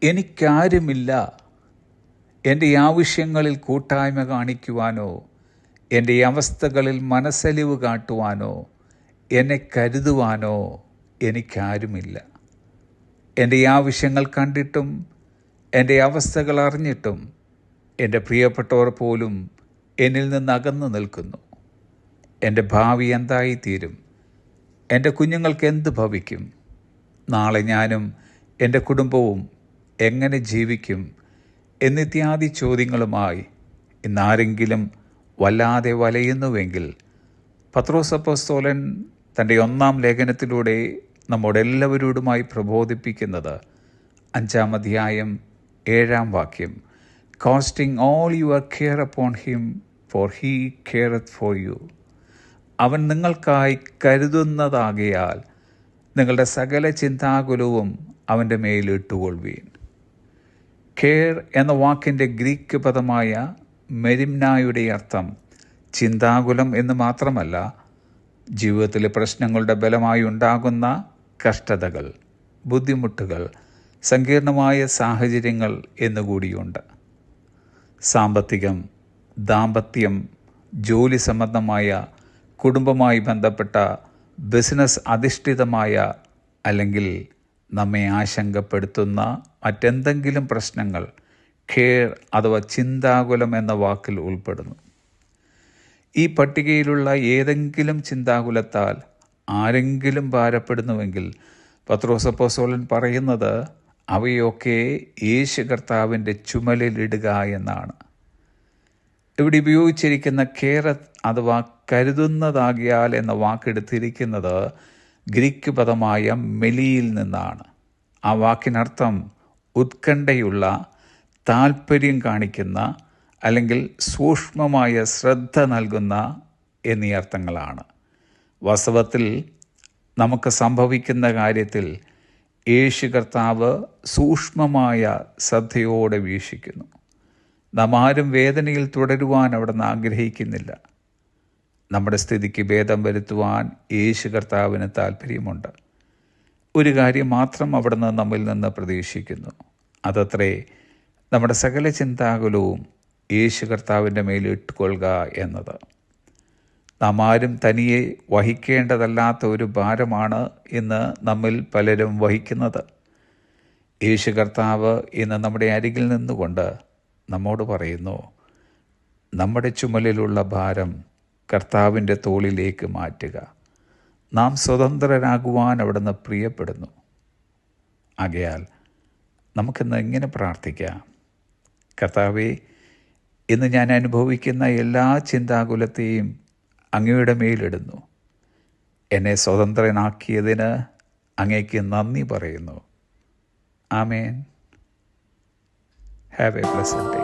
എനിക്കാരുമില്ല എൻ്റെ ആവശ്യങ്ങളിൽ കൂട്ടായ്മ കാണിക്കുവാനോ എൻ്റെ അവസ്ഥകളിൽ മനസ്സലിവ് കാട്ടുവാനോ എന്നെ കരുതുവാനോ എനിക്കാരുമില്ല. എൻ്റെ ആവശ്യങ്ങൾ കണ്ടിട്ടും എൻ്റെ അവസ്ഥകൾ അറിഞ്ഞിട്ടും എൻ്റെ പ്രിയപ്പെട്ടവർ പോലും എന്നിൽ നിന്ന് അകന്നു നിൽക്കുന്നു. എൻ്റെ ഭാവി എന്തായിത്തീരും? എൻ്റെ കുഞ്ഞുങ്ങൾക്ക് എന്ത് ഭവിക്കും? നാളെ ഞാനും എൻ്റെ കുടുംബവും എങ്ങനെ ജീവിക്കും എന്നിത്യാദി ചോദ്യങ്ങളുമായി ഇന്നാരെങ്കിലും വല്ലാതെ വലയുന്നുവെങ്കിൽ പത്രോസ് അപ്പോസ്തലൻ തൻ്റെ 1-ാം ലേഖനത്തിലൂടെ നമ്മോടെല്ലാവരോടുമായി പ്രബോധിപ്പിക്കുന്നത് 5-ാം അധ്യായം 7-ാം വാക്യം, casting all your care upon him for he careth for you. അവൻ നിങ്ങൾക്കായി കരുതുന്നതാകയാൽ നിങ്ങളുടെ സകല ചിന്താകുലവും അവൻ്റെ മേൽ ഇട്ടുകൊള്ളുവീൻ. കെയർ എന്ന വാക്കിൻ്റെ ഗ്രീക്ക് പദമായ മെരിംനായുടെ അർത്ഥം ചിന്താകുലം എന്ന് മാത്രമല്ല, ജീവിതത്തിലെ പ്രശ്നങ്ങളുടെ ബലമായി ഉണ്ടാകുന്ന കഷ്ടതകൾ, ബുദ്ധിമുട്ടുകൾ, സങ്കീർണമായ സാഹചര്യങ്ങൾ എന്നുകൂടിയുണ്ട്. സാമ്പത്തികം, ദാമ്പത്യം, ജോലി സംബന്ധമായ, കുടുംബമായി ബന്ധപ്പെട്ട, ബിസിനസ് അധിഷ്ഠിതമായ അല്ലെങ്കിൽ നമ്മെ ആശങ്കപ്പെടുത്തുന്ന മറ്റെന്തെങ്കിലും പ്രശ്നങ്ങൾ കെയർ അഥവാ ചിന്താകുലം എന്ന വാക്കിൽ ഉൾപ്പെടുന്നു. ഈ പട്ടികയിലുള്ള ഏതെങ്കിലും ചിന്താകുലത്താൽ ആരെങ്കിലും ഭാരപ്പെടുന്നുവെങ്കിൽ പത്രോസ് അപ്പോസ്തലൻ പറയുന്നത് അവയൊക്കെ യേശു കർത്താവിൻ്റെ ചുമലിലിടുക എന്നാണ്. ഇവിടെ ഉപയോഗിച്ചിരിക്കുന്ന കെയർ അഥവാ കരുതുന്നതാകിയാൽ എന്ന വാക്കെടുത്തിരിക്കുന്നത് ഗ്രീക്ക് പദമായ മെലിയിൽ നിന്നാണ്. ആ വാക്കിനർത്ഥം ഉത്കണ്ഠയുള്ള, താൽപ്പര്യം കാണിക്കുന്ന അല്ലെങ്കിൽ സൂക്ഷ്മമായ ശ്രദ്ധ നൽകുന്ന എന്നീ അർത്ഥങ്ങളാണ്. വാസ്തവത്തിൽ നമുക്ക് സംഭവിക്കുന്ന കാര്യത്തിൽ യേശു കർത്താവ് സൂക്ഷ്മമായ ശ്രദ്ധയോടെ വീക്ഷിക്കുന്നു. നാം ആരും വേദനയിൽ തുടരുവാൻ അവിടുന്ന് ആഗ്രഹിക്കുന്നില്ല. നമ്മുടെ സ്ഥിതിക്ക് ഭേദം വരുത്തുവാൻ യേശു കർത്താവിന് താല്പര്യമുണ്ട്. ഒരു കാര്യം മാത്രം അവിടുന്ന് നമ്മിൽ നിന്ന് പ്രതീക്ഷിക്കുന്നു. അതത്രേ നമ്മുടെ സകല ചിന്താകുലവും യേശു കർത്താവിൻ്റെ മേൽ ഇട്ടുകൊള്ളുക എന്നത്. നാം ആരും തനിയെ വഹിക്കേണ്ടതല്ലാത്ത ഒരു ഭാരമാണ് ഇന്ന് നമ്മിൽ പലരും വഹിക്കുന്നത്. യേശു കർത്താവ് ഇന്ന് നമ്മുടെ അരികിൽ നിന്നുകൊണ്ട് നമ്മോട് പറയുന്നു, നമ്മുടെ ചുമലിലുള്ള ഭാരം കർത്താവിൻ്റെ തോളിലേക്ക് മാറ്റുക. നാം സ്വതന്ത്രരാകുവാൻ അവിടുന്ന് പ്രിയപ്പെടുന്നു. ആകയാൽ നമുക്കിന്ന് എങ്ങനെ പ്രാർത്ഥിക്കാം? കർത്താവേ, ഇന്ന് ഞാൻ അനുഭവിക്കുന്ന എല്ലാ ചിന്താകുലത്തെയും അങ്ങയുടെ മേലിടുന്നു. എന്നെ സ്വതന്ത്രനാക്കിയതിന് അങ്ങേക്ക് നന്ദി പറയുന്നു. Amen. Have a blessed day.